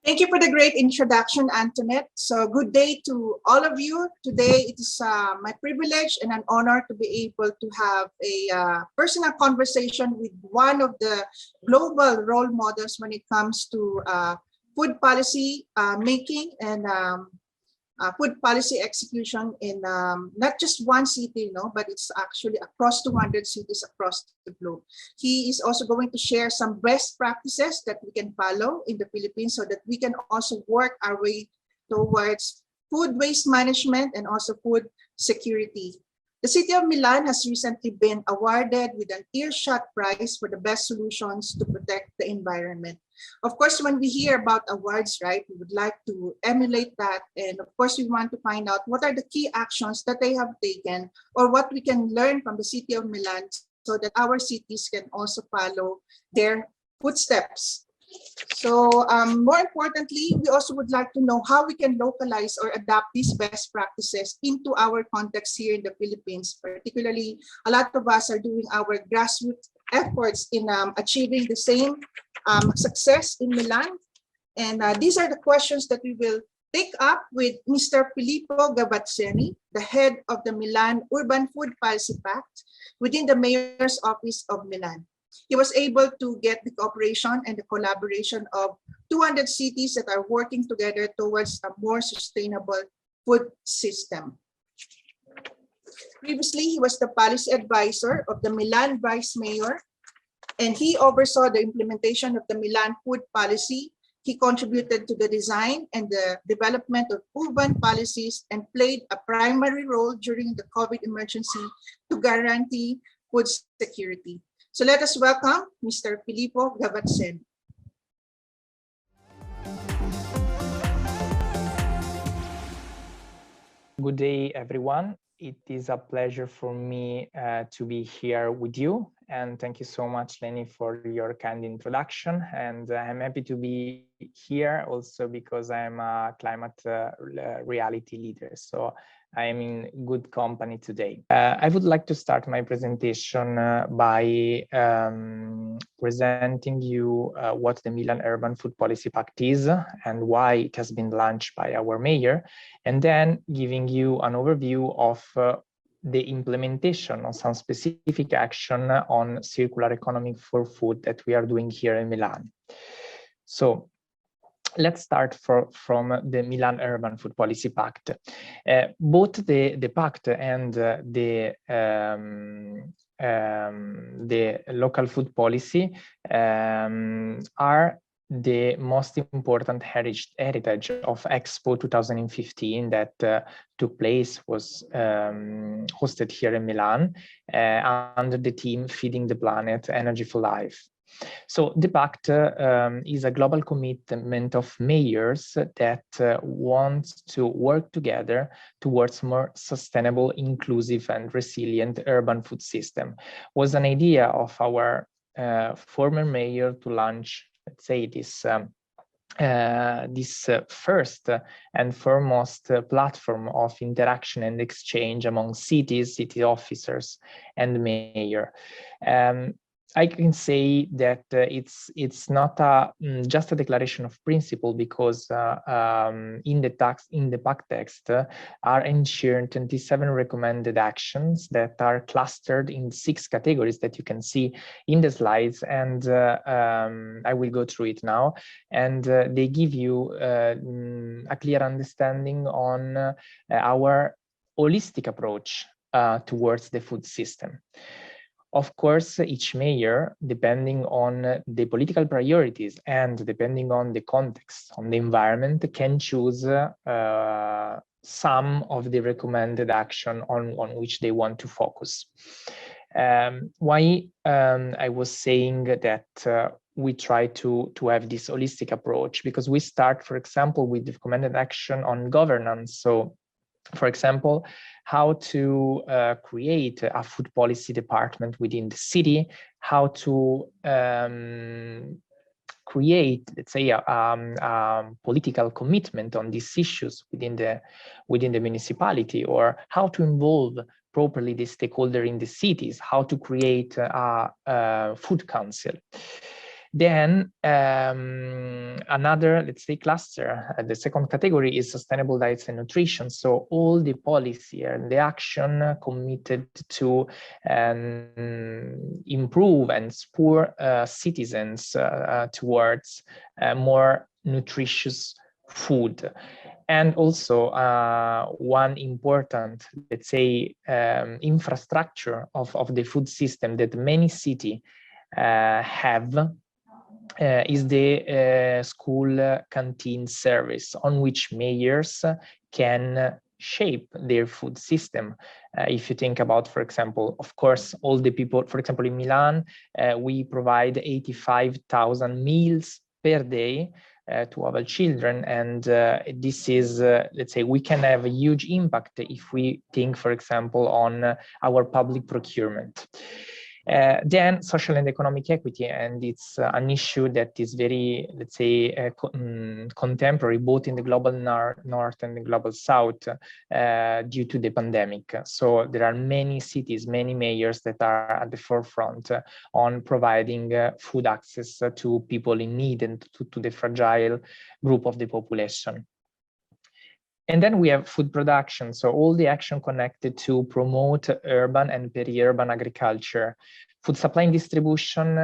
Thank you for the great introduction, Antoinette. So good day to all of you. Today it is my privilege and an honor to be able to have a personal conversation with one of the global role models when it comes to food policy making and food policy execution in not just one city, but it's actually across 200 cities across the globe. He is also going to share some best practices that we can follow in the Philippines so that we can also work our way towards food waste management and also food security. The city of Milan has recently been awarded with an Earthshot prize for the best solutions to protect the environment. Of course, when we hear about awards, right, we would like to emulate that. And of course, we want to find out what are the key actions that they have taken or what we can learn from the city of Milan so that our cities can also follow their footsteps. So more importantly, we also would like to know how we can localize or adapt these best practices into our context here in the Philippines. Particularly, a lot of us are doing our grassroots efforts in achieving the same success in Milan. And these are the questions that we will take up with Mr. Filippo Gavazzeni, the head of the Milan Urban Food Policy Pact within the Mayor's Office of Milan. He was able to get the cooperation and the collaboration of 200 cities that are working together towards a more sustainable food system. Previously, he was the policy advisor of the Milan Vice Mayor, and he oversaw the implementation of the Milan food policy. He contributed to the design and the development of urban policies and played a primary role during the COVID emergency to guarantee food security. So let us welcome Mr. Filippo Gavazzeni. Good day, everyone. It is a pleasure for me to be here with you. And thank you so much, Lenny, for your kind introduction. And I'm happy to be here also because I'm a climate reality leader. So I am in good company today. I would like to start my presentation by presenting you what the Milan Urban Food Policy Pact is and why it has been launched by our mayor, and then giving you an overview of the implementation of some specific action on circular economy for food that we are doing here in Milan. So let's start from the Milan Urban Food Policy Pact. Both the Pact and the local food policy are the most important heritage of Expo 2015 that took place, was hosted here in Milan under the theme Feeding the Planet, Energy for Life. So the Pact is a global commitment of mayors that want to work together towards more sustainable, inclusive, and resilient urban food system. It was an idea of our former mayor to launch, let's say, this first and foremost platform of interaction and exchange among cities, city officers, and mayor. I can say that it's not just a declaration of principle, because in the Pact text are ensured 27 recommended actions that are clustered in 6 categories that you can see in the slides, and I will go through it now. And they give you a clear understanding on our holistic approach towards the food system. Of course, each mayor, depending on the political priorities and depending on the context, on the environment, can choose some of the recommended action on which they want to focus. Why I was saying that we try to have this holistic approach, because we start, for example, with the recommended action on governance. So, for example, how to create a food policy department within the city, how to create, let's say, a political commitment on these issues within the municipality, or how to involve properly the stakeholder in the cities, how to create a food council. Then another, let's say, cluster, the second category is sustainable diets and nutrition. So all the policy and the action committed to improve and spur citizens towards more nutritious food. And also one important, let's say, infrastructure of the food system that many cities have is the school canteen service, on which mayors can shape their food system. If you think about, for example, of course, all the people, for example, in Milan, we provide 85,000 meals per day to our children, and this is, let's say, we can have a huge impact if we think, for example, on our public procurement. Then social and economic equity, and it's an issue that is very, let's say, contemporary, both in the global north and the global south, due to the pandemic. So there are many cities, many mayors that are at the forefront on providing food access to people in need and to the fragile group of the population. And then we have food production, so all the action connected to promote urban and peri-urban agriculture. Food supply and distribution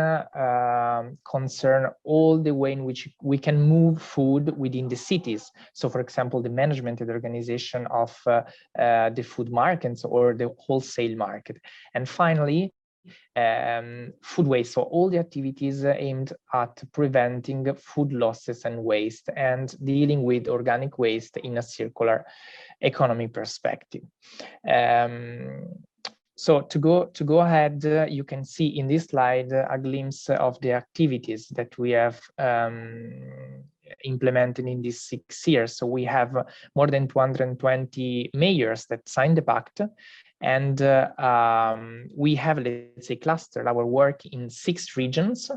concern all the way in which we can move food within the cities. So, for example, the management and organization of the food markets or the wholesale market. And finally, food waste, so all the activities aimed at preventing food losses and waste and dealing with organic waste in a circular economy perspective. So to go ahead, you can see in this slide a glimpse of the activities that we have implemented in these 6 years. So we have more than 220 mayors that signed the pact. And we have, let's say, clustered our work in 6 regions,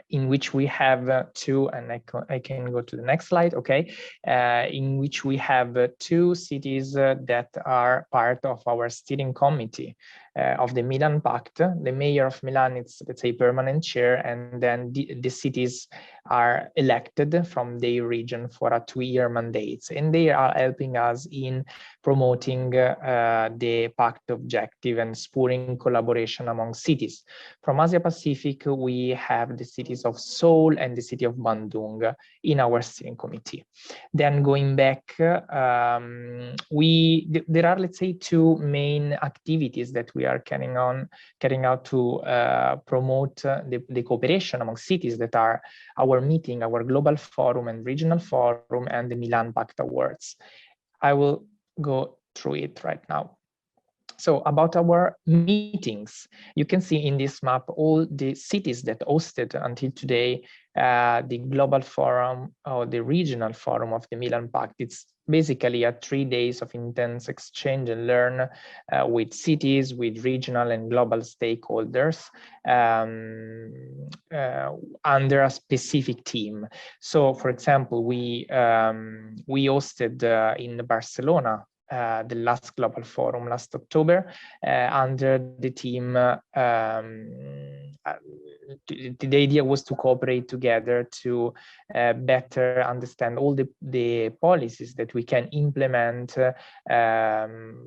in which we have 2, and I can go to the next slide, okay, in which we have 2 cities that are part of our steering committee of the Milan Pact. The mayor of Milan is, let's say, permanent chair, and then the cities are elected from their region for a 2-year mandate, and they are helping us in promoting the Pact objective and spurring collaboration among cities. From Asia Pacific, we have the cities of Seoul and the city of Bandung in our steering committee. Then going back, there are, let's say, 2 main activities that we are carrying out to promote the cooperation among cities, that are our meeting, our global forum and regional forum, and the Milan Pact Awards. I will go through it right now. So about our meetings, you can see in this map all the cities that hosted until today the global forum or the regional forum of the Milan Pact. It's basically a 3 days of intense exchange and learn with cities, with regional and global stakeholders under a specific theme. So, for example, we hosted in Barcelona the last global forum last October under the theme. The idea was to cooperate together to better understand all the policies that we can implement,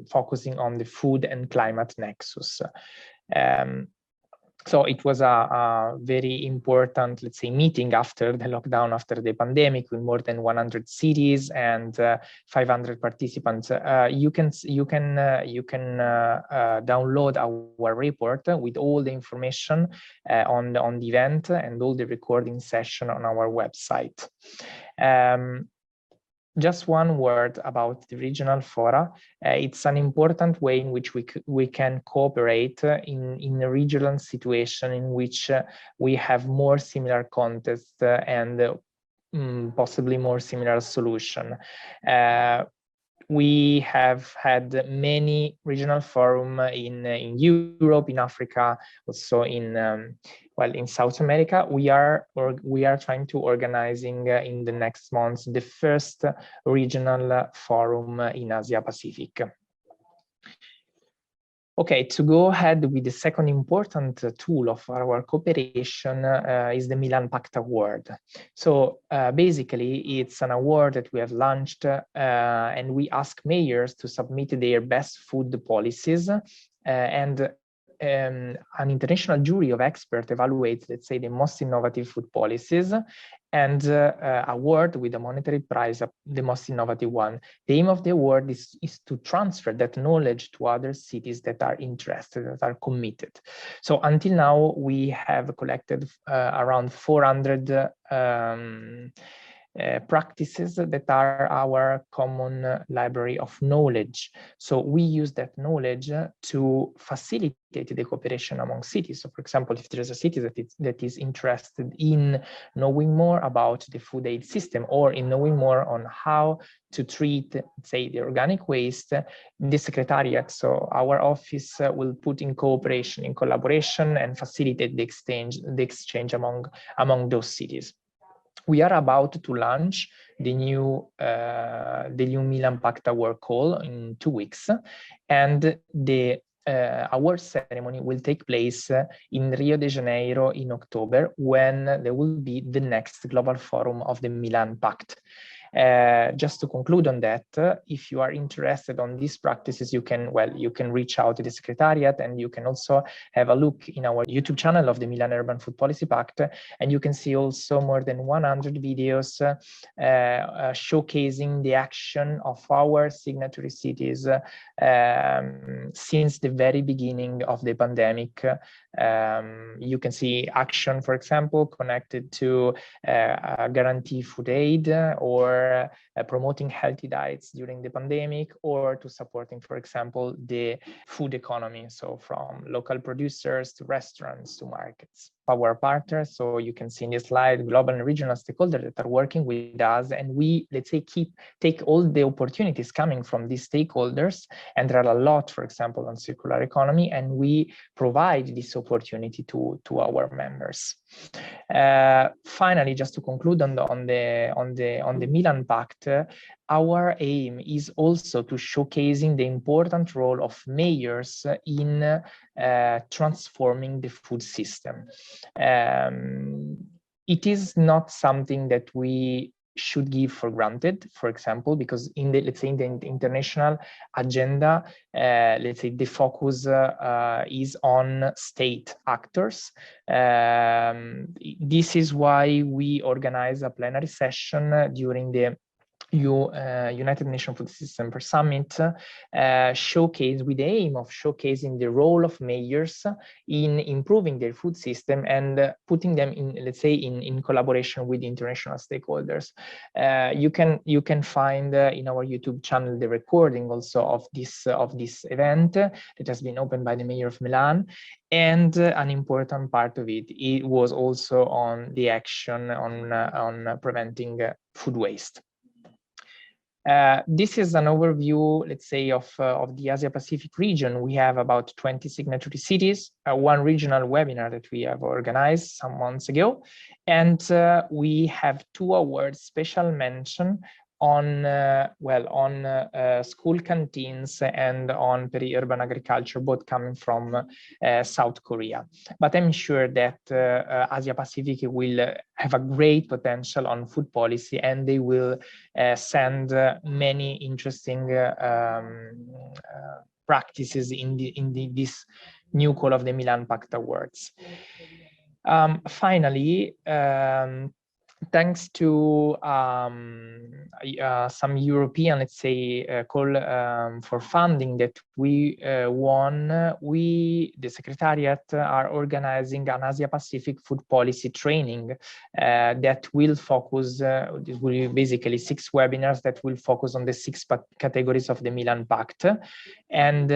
focusing on the food and climate nexus. So it was a very important, let's say, meeting after the lockdown, after the pandemic, with more than 100 cities and 500 participants. You can download our report with all the information on the event and all the recording session on our website. Just one word about the regional fora. It's an important way in which we can cooperate in a regional situation in which we have more similar context and possibly more similar solution. We have had many regional forum in Europe, in Africa, also in South America. We are trying to organizing in the next months the first regional forum in Asia Pacific. Okay, to go ahead with the second important tool of our cooperation is the Milan Pact Award. So basically, it's an award that we have launched and we ask mayors to submit their best food policies and an international jury of experts evaluates, let's say, the most innovative food policies and award with a monetary prize the most innovative one. The aim of the award is to transfer that knowledge to other cities that are interested, that are committed. So until now, we have collected around 400 practices that are our common library of knowledge. So we use that knowledge to facilitate the cooperation among cities. So for example, if there's a city that is interested in knowing more about the food aid system or in knowing more on how to treat, say, the organic waste, the secretariat, so our office will put in cooperation, in collaboration and facilitate the exchange among those cities. We are about to launch the new Milan Pact Award call in 2 weeks, and the award ceremony will take place in Rio de Janeiro in October, when there will be the next global forum of the Milan Pact. Just to conclude on that, if you are interested on these practices, you can reach out to the Secretariat, and you can also have a look in our YouTube channel of the Milan Urban Food Policy Pact, and you can see also more than 100 videos showcasing the action of our signatory cities since the very beginning of the pandemic. You can see action, for example, connected to guarantee food aid, or promoting healthy diets during the pandemic, or to supporting, for example, the food economy, so from local producers to restaurants to markets. Our partners, so you can see in this slide, global and regional stakeholders that are working with us, and we, let's say, take all the opportunities coming from these stakeholders, and there are a lot, for example, on circular economy, and we provide this opportunity to our members. Finally, just to conclude on the Milan Pact, our aim is also to showcasing the important role of mayors in transforming the food system. It is not something that we should give for granted, for example, because in the, let's say, in the international agenda, let's say the focus is on state actors. This is why we organize a plenary session during the United Nations Food System for Summit, showcase with the aim of showcasing the role of mayors in improving their food system and putting them in, let's say, in collaboration with international stakeholders. You can find in our YouTube channel the recording also of this event that has been opened by the mayor of Milan, and an important part of it was also on the action on preventing food waste. This is an overview, let's say, of the Asia-Pacific region. We have about 20 signatory cities, one regional webinar that we have organized some months ago, and we have 2 awards, special mention on school canteens and on peri-urban agriculture, both coming from South Korea. But I'm sure that Asia Pacific will have a great potential on food policy, and they will send many interesting practices in this new call of the Milan Pact Awards. Finally, thanks to some European, let's say, call for funding that we won, we, the Secretariat, are organizing an Asia-Pacific food policy training that will focus, this will be basically 6 webinars that will focus on the 6 categories of the Milan Pact. And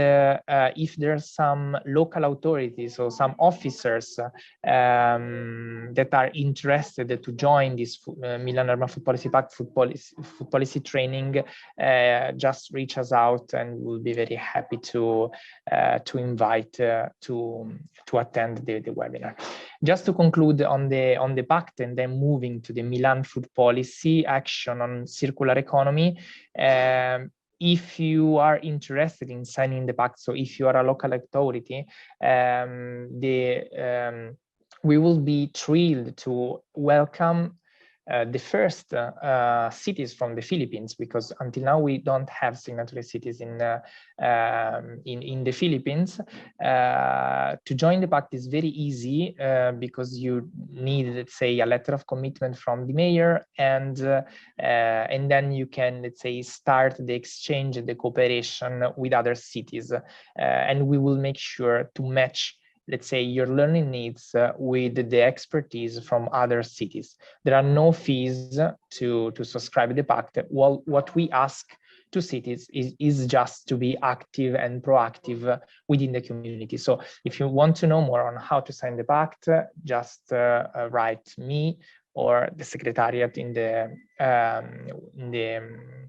if there are some local authorities or some officers that are interested to join this Milan Urban Food Policy Pact food policy training, just reach us out, and we'll be very happy to invite to attend the webinar. Just to conclude on the Pact, and then moving to the Milan food policy action on circular economy. if you are interested in signing the pact, so if you are a local authority, we will be thrilled to welcome the first cities from the Philippines, because until now we don't have signatory cities in the Philippines. To join the pact is very easy because you need, let's say, a letter of commitment from the mayor, and then you can, let's say, start the exchange and the cooperation with other cities, and we will make sure to match, let's say, your learning needs with the expertise from other cities. There are no fees to subscribe the pact. Well, what we ask to cities is just to be active and proactive within the community. So if you want to know more on how to sign the pact, just write me or the secretariat in the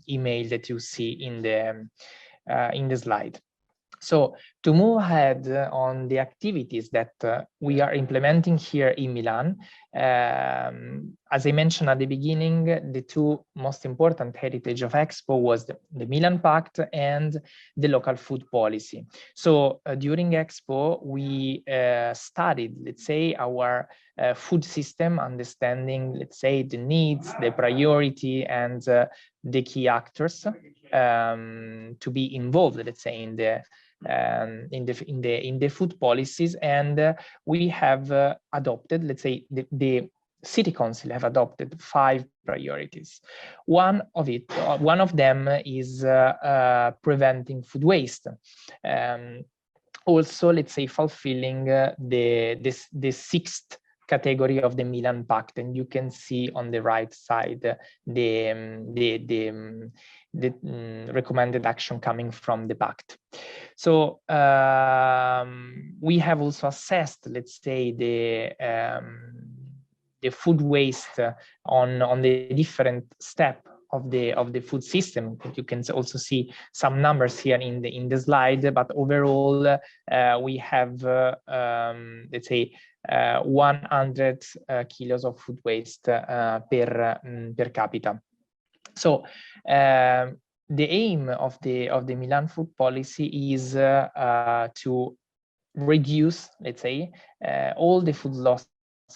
email that you see in the slide. So to move ahead on the activities that we are implementing here in Milan, as I mentioned at the beginning, the two most important heritage of Expo was the Milan Pact and the local food policy. So during Expo, we studied, let's say, our food system, understanding, let's say, the needs, the priority, and the key actors to be involved, let's say, in the food policies. And we have adopted, let's say, the City Council have adopted 5 priorities. One of them is preventing food waste. Also, let's say, fulfilling the 6th category of the Milan Pact, and you can see on the right side the recommended action coming from the Pact. So we have also assessed, let's say, the food waste on the different step of the food system. You can also see some numbers here in the slide, but overall we have let's say 100 kilos of food waste per capita. So the aim of the Milan food policy is to reduce, let's say, all the food losses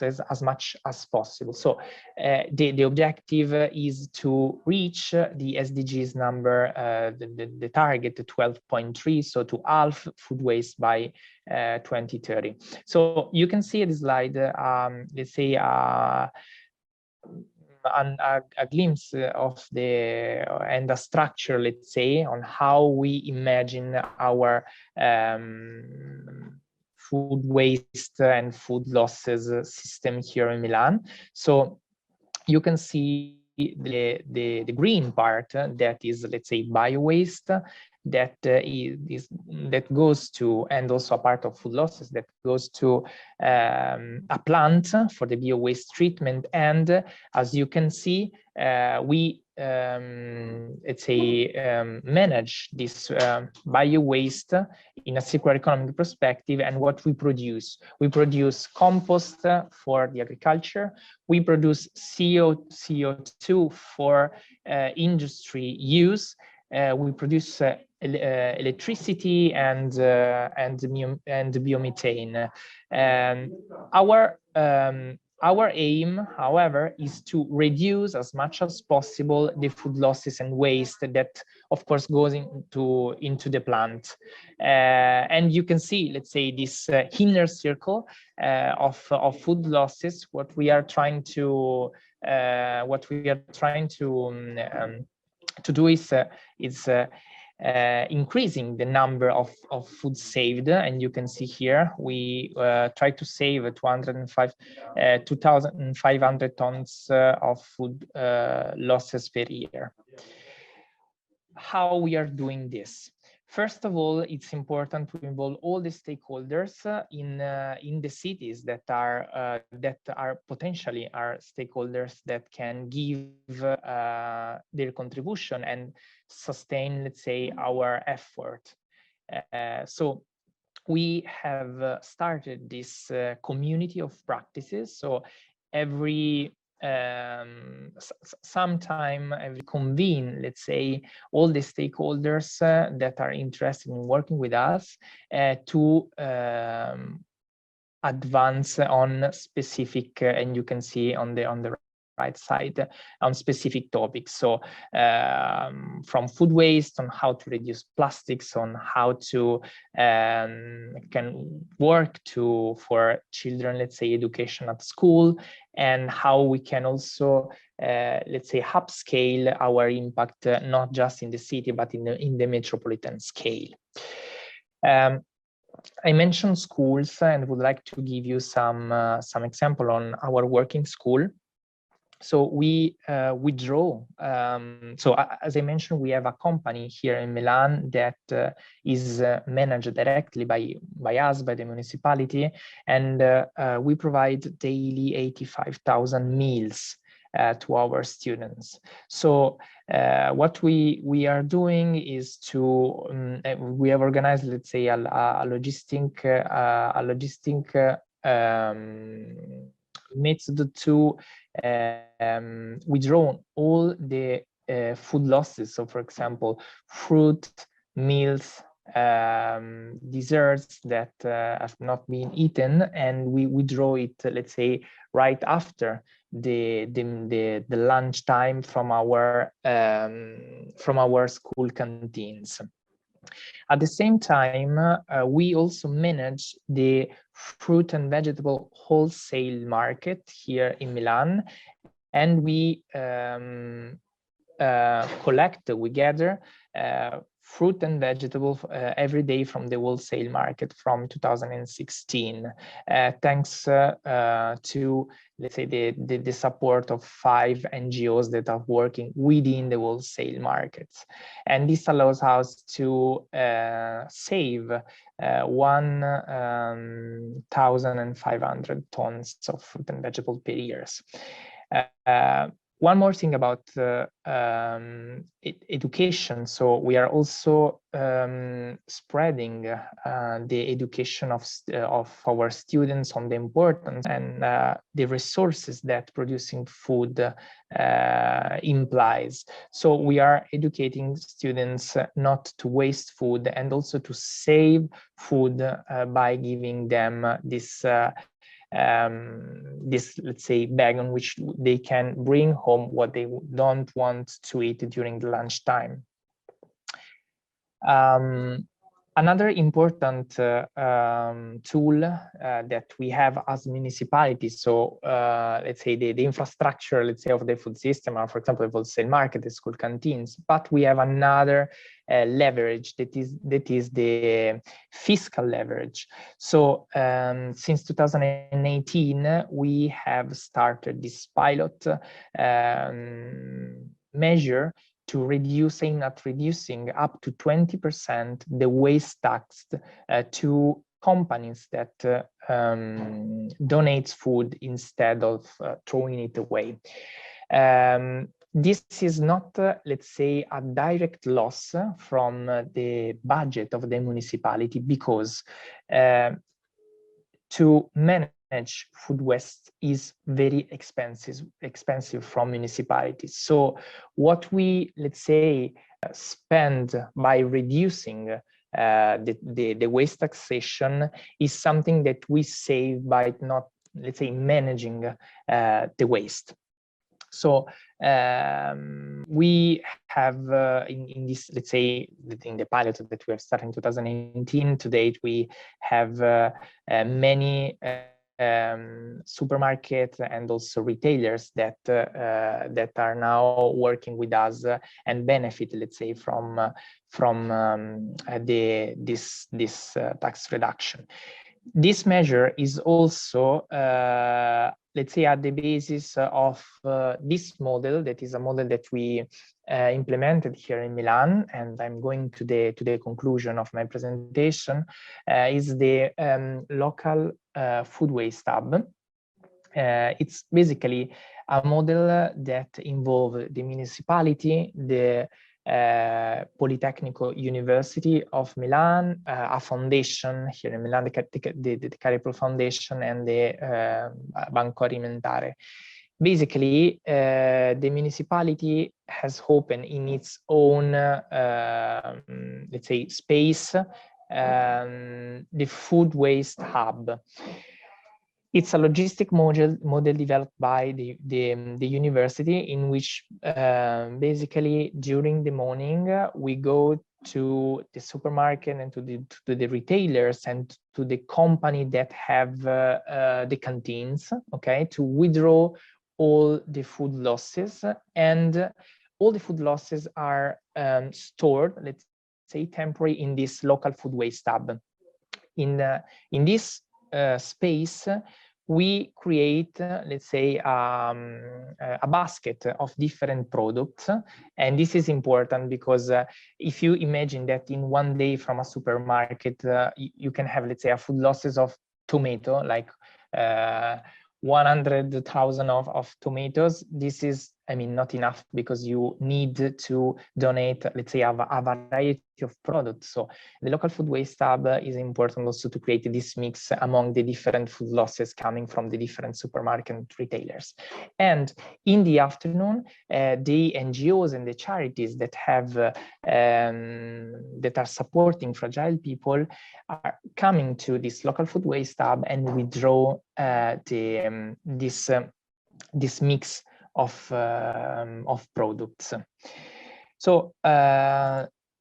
as much as possible. So the objective is to reach the SDGs number, the target 12.3, so to halve food waste by 2030. So you can see at the slide, let's say, a glimpse of and a structure, let's say, on how we imagine our food waste and food losses system here in Milan. So you can see the green part that is, let's say, bio waste, that that goes to, and also a part of food losses that goes to a plant for the bio waste treatment. And as you can see, we let's say manage this bio waste in a circular economic perspective. And what we produce compost for the agriculture, we produce CO2 for industry use, we produce electricity and biomethane. Our aim, however, is to reduce as much as possible the food losses and waste that, of course, goes into the plant. And you can see, let's say, this inner circle of food losses. What we are trying to do is increasing the number of food saved. And you can see here we try to save 2,500 tons of food losses per year. How we are doing this? First of all, it's important to involve all the stakeholders in the cities that are potentially our stakeholders that can give their contribution and sustain, let's say, our effort. So we have started this community of practices. So every sometime we convene, let's say, all the stakeholders that are interested in working with us to advance on specific, and you can see on the right side, on specific topics. So from food waste, on how to reduce plastics, on how to can work for children, let's say, education at school, and how we can also let's say upscale our impact, not just in the city but in the metropolitan scale. I mentioned schools and would like to give you some example on our working school. So we draw. So as I mentioned, we have a company here in Milan that is managed directly by us, by the municipality, and we provide daily 85,000 meals to our students. So what we are doing is to we have organized, let's say, a logistic method to withdraw all the food losses. So, for example, fruit, meals, desserts that have not been eaten, and we withdraw it, let's say, right after the lunch time from our school canteens. At the same time, we also manage the fruit and vegetable wholesale market here in Milan, and we we gather fruit and vegetables every day from the wholesale market from 2016, thanks to, let's say, the support of 5 NGOs that are working within the wholesale markets. And this allows us to save 1,500 tons of fruit and vegetable per year. One more thing about education. So we are also spreading the education of our students on the importance and the resources that producing food implies. So we are educating students not to waste food and also to save food by giving them this let's say, bag on which they can bring home what they don't want to eat during the lunchtime. Another important tool that we have as municipalities, so let's say the infrastructure, let's say, of the food system are, for example, the wholesale market, the school canteens, but we have another leverage that is the fiscal leverage. So since 2018, we have started this pilot measure to reducing up to 20% the waste tax to companies that donates food instead of throwing it away. This is not, let's say, a direct loss from the budget of the municipality, because to manage food waste is very expensive from municipalities. So what we, let's say, spend by reducing the waste taxation is something that we save by not, let's say, managing the waste. So we have in this, let's say, in the pilot that we have started in 2018, to date, we have many supermarkets and also retailers that are now working with us and benefit, let's say, from this tax reduction. This measure is also, let's say, at the basis of this model, that is a model that we implemented here in Milan, and I'm going to the conclusion of my presentation, is the local food waste hub. It's basically a model that involves the municipality, the Polytechnical University of Milan, a foundation here in Milan, the Cariplo Foundation, and the Banco Alimentare. basically, the municipality has opened in its own, let's say, space, the food waste hub. It's a logistic model developed by the university, in which basically during the morning we go to the supermarket and to the retailers and to the company that have the canteens, okay, to withdraw all the food losses, and all the food losses are stored, let's say, temporary in this local food waste hub. In this space, we create, let's say, a basket of different products. And this is important because if you imagine that in one day from a supermarket, you can have, let's say, a food losses of tomato, like 100,000 of tomatoes. This is, I mean, not enough, because you need to donate, let's say, a variety of products. So the local food waste hub is important also to create this mix among the different food losses coming from the different supermarket retailers. And in the afternoon, the NGOs and the charities that have that are supporting fragile people are coming to this local food waste hub and withdraw this mix of products. So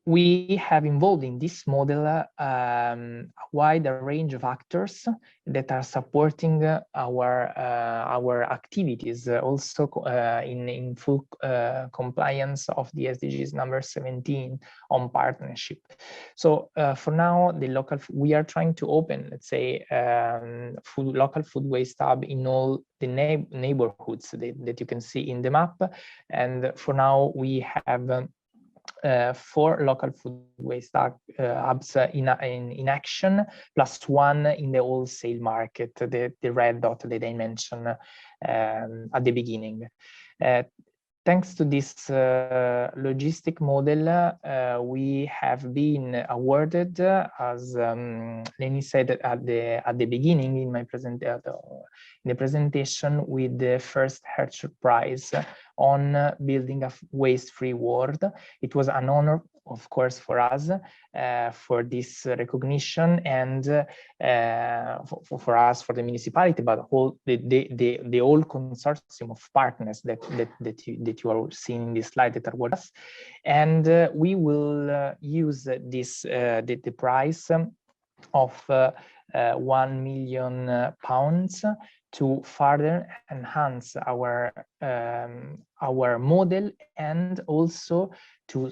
we have involved in this model a wider range of actors that are supporting our activities, also in full compliance of the SDGs number 17 on partnership. So for now, we are trying to open, let's say, local food waste hub in all the neighborhoods that you can see in the map. And for now, we have 4 local food waste hubs in action, plus 1 in the wholesale market, the red dot that I mentioned at the beginning. Thanks to this logistic model, we have been awarded, as Leni said at the beginning in my presentation, with the first Earthshot prize on building a waste-free world. It was an honor, of course, for us, for this recognition, and for us, for the municipality, but the whole consortium of partners that you are seeing in this slide that are with us. And we will use this the prize of £1 million to further enhance our model, and also to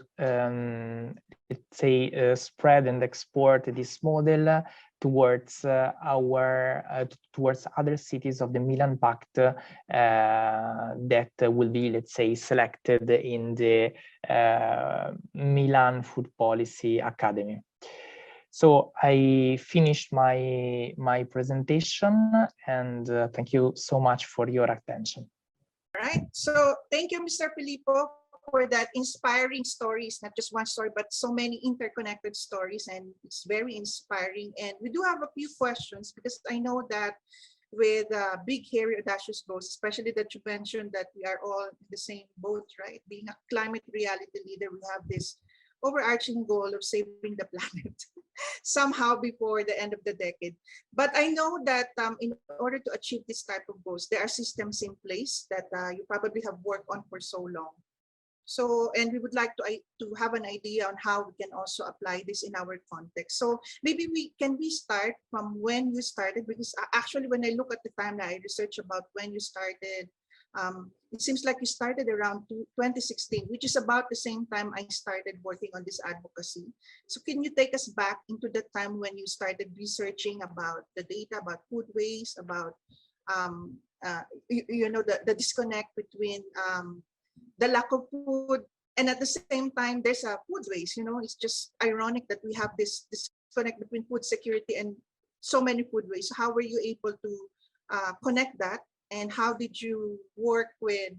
let's say spread and export this model towards towards other cities of the Milan Pact that will be, let's say, selected in the Milan Food Policy Academy. So I finished my presentation, and thank you so much for your attention. All right. So thank you, Mr. Filippo, for that inspiring stories, not just one story, but so many interconnected stories, and it's very inspiring. And we do have a few questions, because I know that with big, hairy, audacious goals, especially that you mentioned that we are all in the same boat, right? Being a climate reality leader, we have this overarching goal of saving the planet somehow before the end of the decade. But I know that in order to achieve this type of goals, there are systems in place that you probably have worked on for so long. So, and we would like to have an idea on how we can also apply this in our context. So maybe we start from when you started, because actually when I look at the timeline, I research about when you started. It seems like you started around 2016, which is about the same time I started working on this advocacy. So can you take us back into the time when you started researching about the data, about food waste, about you know, the disconnect between the lack of food, and at the same time there's a food waste. You know, it's just ironic that we have this disconnect between food security and so many food waste. So how were you able to connect that? And how did you work with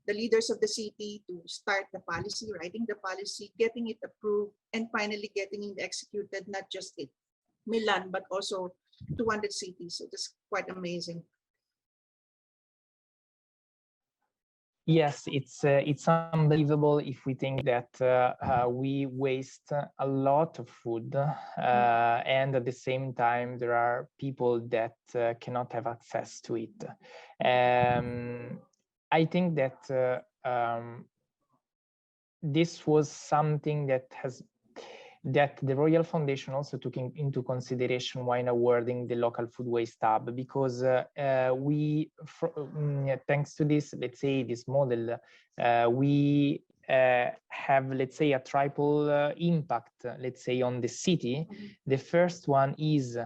the leaders of the city to start the policy, writing the policy, getting it approved, and finally getting it executed, not just in Milan, but also 200 cities? So it's quite amazing. Yes, it's unbelievable if we think that we waste a lot of food, and at the same time there are people that cannot have access to it. I think that this was something that the Royal Foundation also took into consideration when awarding the local food waste hub, because thanks to this, let's say, this model, we have, let's say, a triple impact, let's say, on the city. The first one is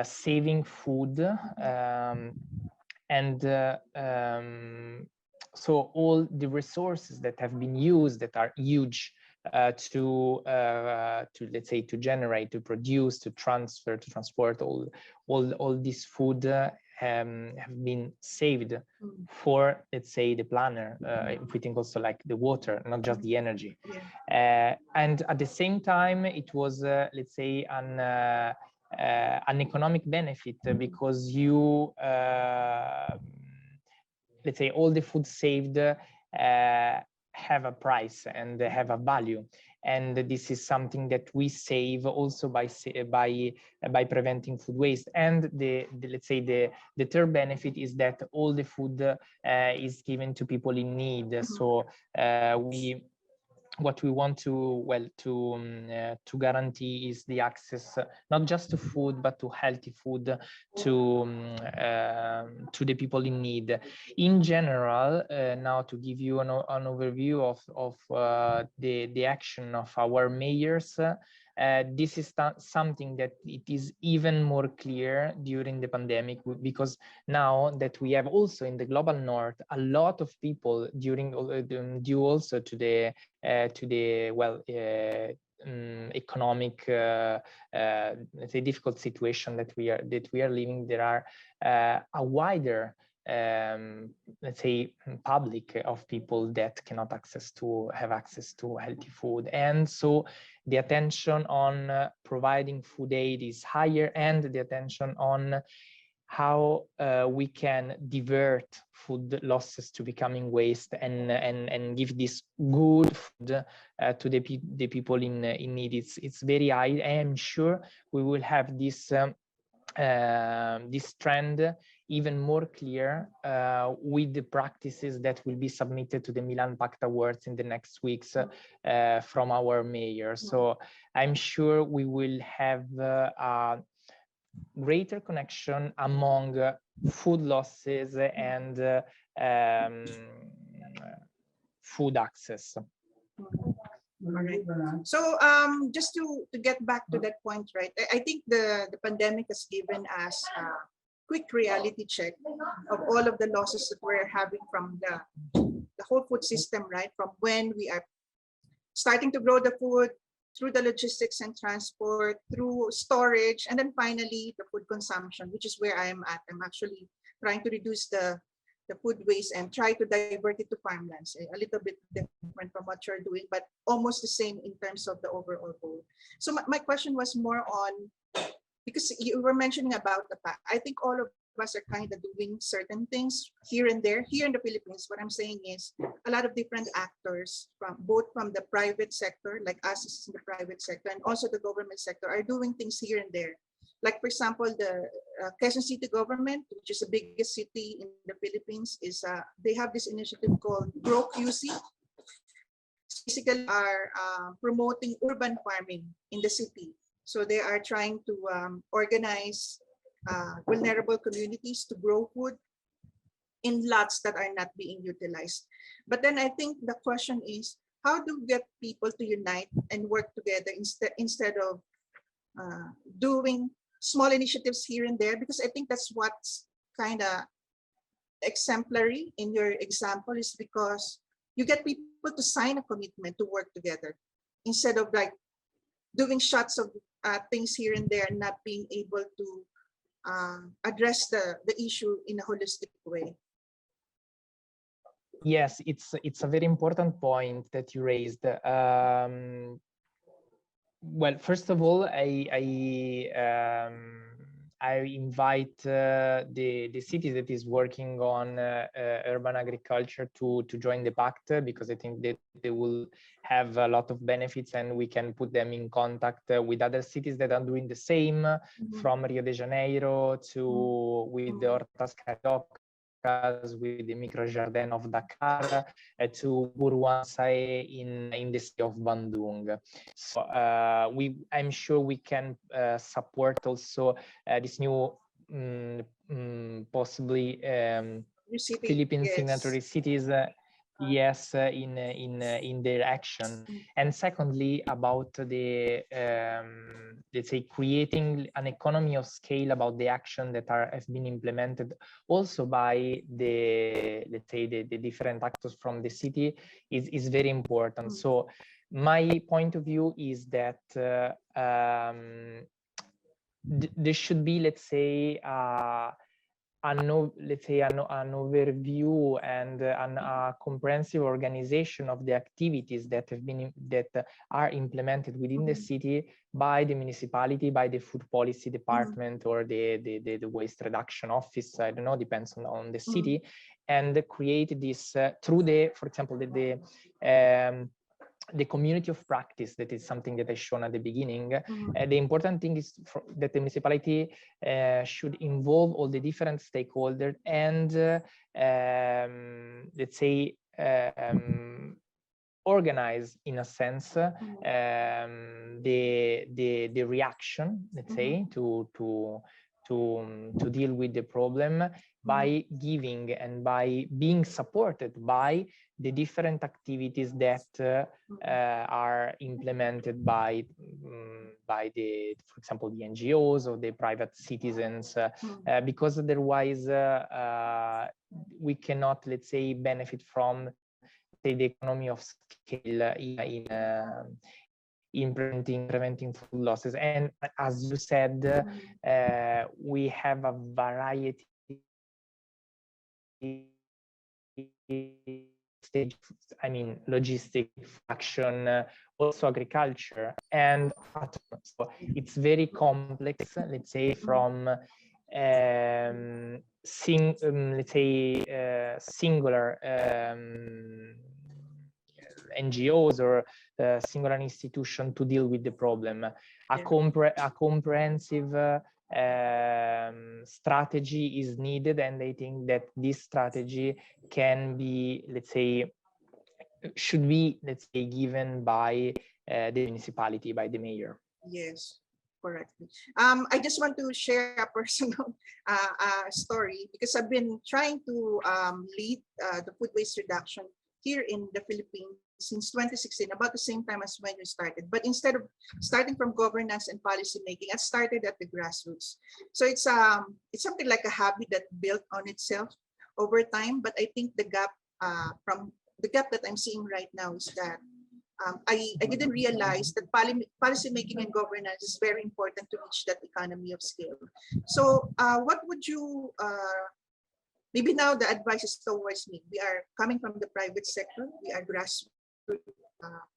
saving food, and so all the resources that have been used, that are huge, to let's say, to generate, to produce, to transfer, to transport all this food, have been saved for, let's say, the planner. If we think also like the water, not just the energy. And at the same time, it was, let's say, an economic benefit, because you let's say, all the food saved have a price and have a value, and this is something that we save also by preventing food waste. And let's say the third benefit is that all the food is given to people in need. So what we want to guarantee is the access, not just to food, but to healthy food, to the people in need. In general, now to give you an overview of the action of our mayors, this is something that it is even more clear during the pandemic, because now that we have also in the global north a lot of people due also to the economic, let's say, difficult situation that we are living. There are a wider, let's say, public of people that cannot have access to healthy food, and so the attention on providing food aid is higher, and the attention on how we can divert food losses to becoming waste, and give this good food to the people in need. It's very high. I am sure we will have this this trend even more clear with the practices that will be submitted to the Milan Pact Awards in the next weeks from our mayor. So I'm sure we will have a greater connection among food losses and food access. All right. So just to get back to that point, right? I think the pandemic has given us a quick reality check of all of the losses that we're having from the whole food system, right? From when we are starting to grow the food, through the logistics and transport, through storage, and then finally the food consumption, which is where I am at. I'm actually trying to reduce the food waste and try to divert it to farmlands. A little bit different from what you're doing, but almost the same in terms of the overall goal. So my question was more on, because you were mentioning about the Pact. I think all of us are kind of doing certain things here and there. Here in the Philippines, what I'm saying is a lot of different actors, both from the private sector, like us in the private sector, and also the government sector, are doing things here and there. Like, for example, the Quezon City government, which is the biggest city in the Philippines, they have this initiative called Grow QC. Basically, are promoting urban farming in the city. So they are trying to organize vulnerable communities to grow food in lots that are not being utilized. But then I think the question is, how do we get people to unite and work together instead of doing small initiatives here and there? Because I think that's what's kind of exemplary in your example, is because you get people to sign a commitment to work together instead of like doing shots of things here and there, not being able to address the issue in a holistic way. Yes, it's a very important point that you raised. Well, first of all, I invite the city that is working on urban agriculture to join the Pact, because I think that they will have a lot of benefits, and we can put them in contact with other cities that are doing the same, from Rio de Janeiro to with the Hortas Cariocas, with the Microjardin of Dakar, to Burwansae in the city of Bandung. So I'm sure we can support also this new possibly Philippine signatory cities. Yes, in their action. And secondly, about the let's say creating an economy of scale about the action that have been implemented also by the, let's say, the different actors from the city is very important. So my point of view is that there should be, let's say, an overview and a comprehensive organization of the activities that are implemented within the city by the municipality, by the food policy department, or the waste reduction office. I don't know, depends on the city, and create this through for example, the community of practice. That is something that I shown at the beginning. The important thing is that the municipality should involve all the different stakeholders and let's say organize, in a sense, the reaction, let's say, to deal with the problem by giving and by being supported by the different activities that are implemented by the, for example, the NGOs or the private citizens, because otherwise we cannot, let's say, benefit from, say, the economy of scale in preventing food losses. And as you said, we have a variety stage, I mean, logistic action, also agriculture, and so it's very complex, let's say, from let's say singular NGOs or singular institution to deal with the problem. A comprehensive strategy is needed, and I think that this strategy can be, let's say, should be, let's say, given by the municipality, by the mayor. Yes, correctly. I just want to share a personal story, because I've been trying to lead the food waste reduction here in the Philippines since 2016, about the same time as when you started. But instead of starting from governance and policy making, I started at the grassroots. So it's something like a habit that built on itself over time. But I think the gap that I'm seeing right now is that I didn't realize that policy making and governance is very important to reach that economy of scale. So what would you maybe now the advice is towards me. We are coming from the private sector. We are grassroots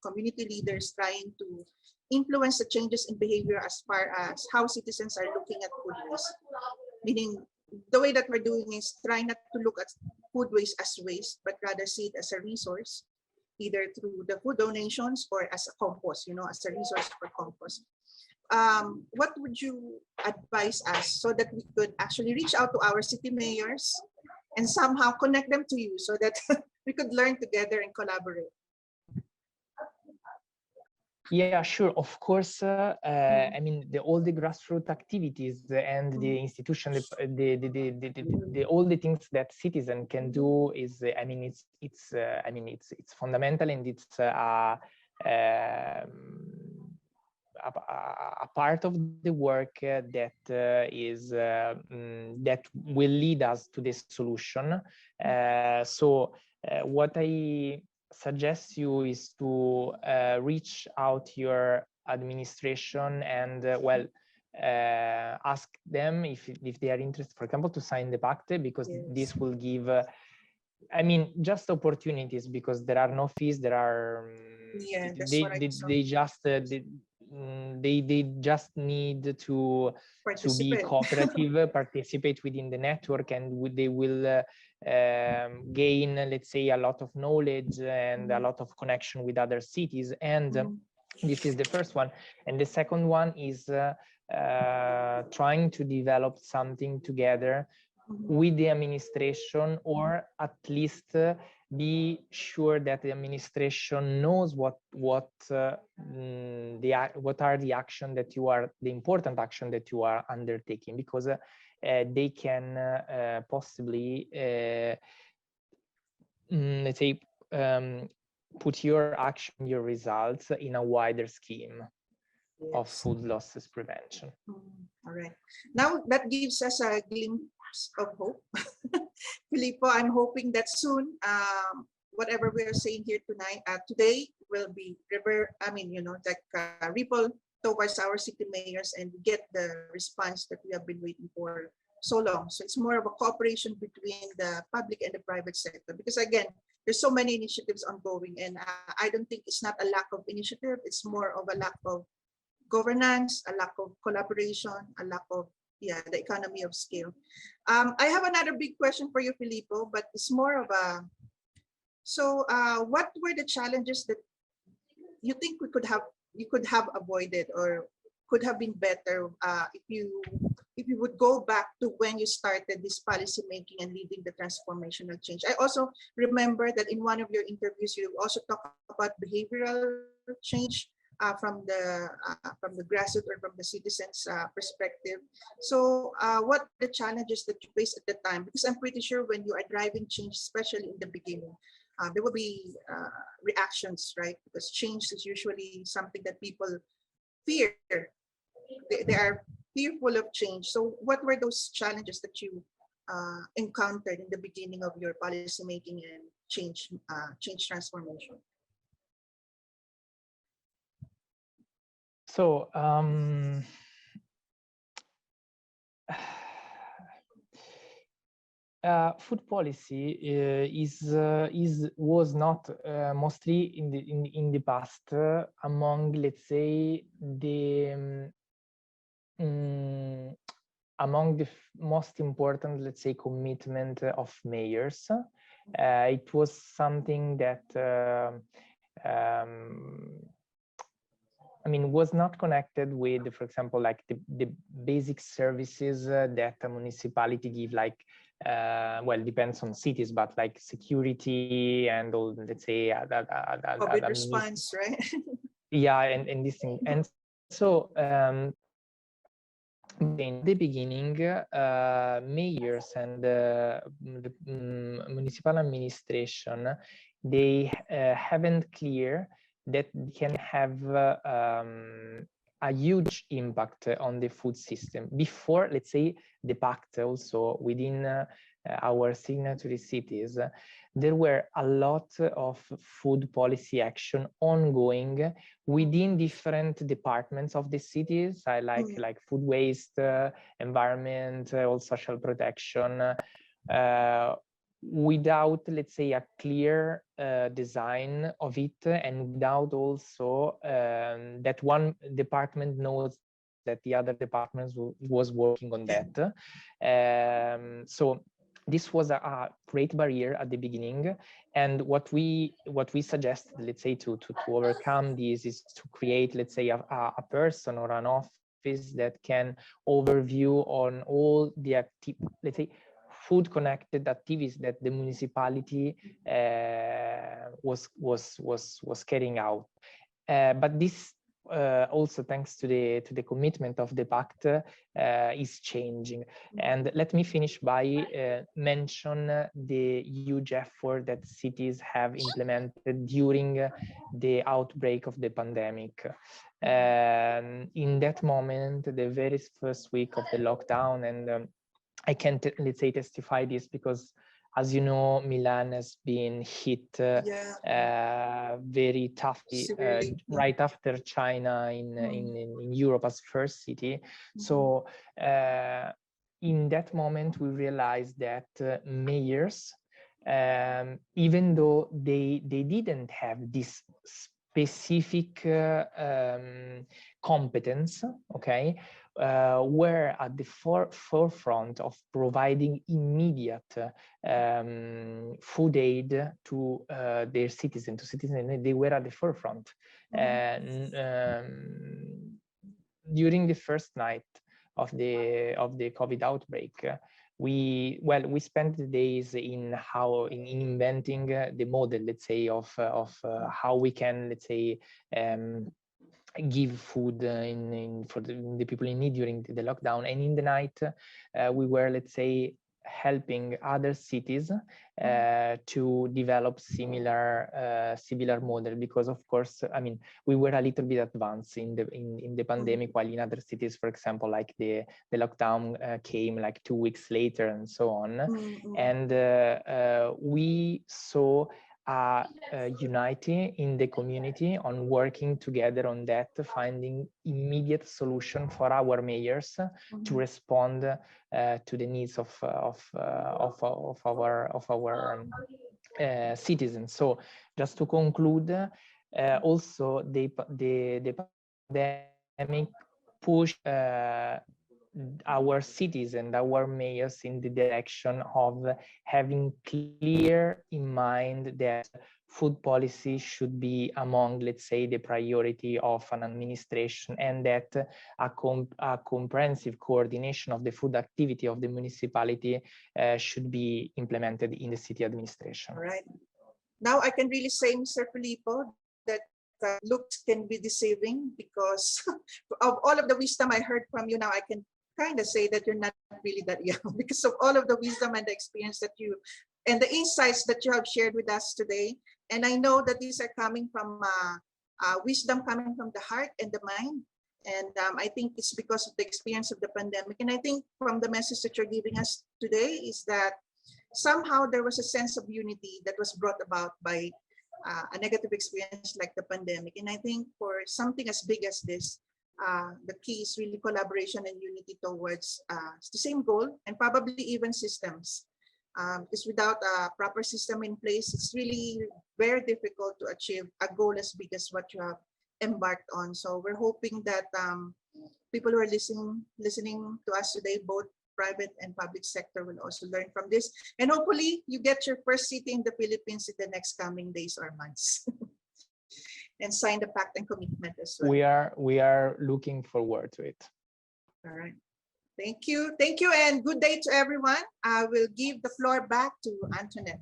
community leaders trying to influence the changes in behavior as far as how citizens are looking at food waste. Meaning, the way that we're doing is try not to look at food waste as waste, but rather see it as a resource, either through the food donations or as a compost, as a resource for compost. What would you advise us so that we could actually reach out to our city mayors and somehow connect them to you so that we could learn together and collaborate? Yeah, sure. Of course, I mean, all the grassroots activities and the institution, all the things that citizen can do is, I mean, it's fundamental, and it's a part of the work that is that will lead us to this solution. So what I suggest you is to reach out to your administration and ask them if they are interested, for example, to sign the Pact, because this will give I mean, just opportunities, because there are no fees. There are they just need to be cooperative, participate within the network, and they will gain, let's say, a lot of knowledge and a lot of connection with other cities. And this is the first one. And the second one is trying to develop something together with the administration, or at least be sure that the administration knows what are the action that you are, the important action that you are undertaking, because they can possibly let's say put your action, your results in a wider scheme of food losses prevention. All right. Now that gives us a glimpse of hope. Filippo, I'm hoping that soon, whatever we are saying here tonight, today will be ripple towards our city mayors and get the response that we have been waiting for so long. So it's more of a cooperation between the public and the private sector, because again, there's so many initiatives ongoing, and I don't think it's not a lack of initiative. It's more of a lack of governance, a lack of collaboration, a lack of the economy of scale. I have another big question for you, Filippo, but it's more of a, so what were the challenges that you think you could have avoided, or could have been better if you would go back to when you started this policy making and leading the transformational change? I also remember that in one of your interviews, you also talked about behavioral change from the grassroots or from the citizens' perspective. So what are the challenges that you faced at the time? Because I'm pretty sure when you are driving change, especially in the beginning, there will be reactions, right? Because change is usually something that people fear. They are fearful of change. So what were those challenges that you encountered in the beginning of your policy making and change transformation? So food policy was not mostly in the past among, let's say, the among the most important, let's say, commitment of mayors. It was something that was not connected with, for example, like the basic services that a municipality give, like, well, depends on cities, but like security and all, let's say, COVID response, right? Yeah, and this thing. And so in the beginning, mayors and the municipal administration, they haven't clear that can have a huge impact on the food system. Before, let's say, the Pact, also within our signatory cities, there were a lot of food policy action ongoing within different departments of the cities. I like food waste, environment, all social protection, without, let's say, a clear design of it, and without also that one department knows that the other departments was working on that. So this was a great barrier at the beginning, and what we suggest, let's say, to overcome this is to create, let's say, a person or an office that can overview on all the let's say, food connected activities that the municipality was carrying out. But this also, thanks to the commitment of the Pact, is changing. And let me finish by mention the huge effort that cities have implemented during the outbreak of the pandemic. In that moment, the very first week of the lockdown, and I can, let's say, testify this because, as you know, Milan has been hit very toughly right after China in Europe as first city. So in that moment, we realized that mayors, even though they didn't have this specific competence, okay, were at the forefront of providing immediate food aid to their citizens, They were at the forefront. During the first night of the COVID outbreak, we spent the days in inventing the model, let's say, of how we can, let's say, give food for the people in need during the lockdown. And in the night, we were, let's say, helping other cities to develop similar model, because of course, I mean, we were a little bit advanced in the pandemic, while in other cities, for example, like the lockdown came like 2 weeks later and so on. And we saw unity in the community on working together on that, finding immediate solution for our mayors to respond to the needs of our citizens. So just to conclude, also the pandemic pushed our cities and our mayors in the direction of having clear in mind that food policy should be among, let's say, the priority of an administration, and that a comprehensive coordination of the food activity of the municipality should be implemented in the city administration. All right. Now I can really say, Mr. Filippo, that looks can be deceiving, because of all of the wisdom I heard from you now, I can kind of say that you're not really that young, because of all of the wisdom and the experience that you and the insights that you have shared with us today. And I know that these are coming from wisdom coming from the heart and the mind. And I think it's because of the experience of the pandemic. And I think from the message that you're giving us today is that somehow there was a sense of unity that was brought about by a negative experience like the pandemic. And I think for something as big as this, the key is really collaboration and unity towards the same goal, and probably even systems. Because without a proper system in place, it's really very difficult to achieve a goal as big as what you have embarked on. So we're hoping that people who are listening to us today, both private and public sector, will also learn from this. And hopefully you get your first city in the Philippines in the next coming days or months. And sign the pact and commitment as well. We are looking forward to it. All right. Thank you, and good day to everyone. I will give the floor back to Antoinette.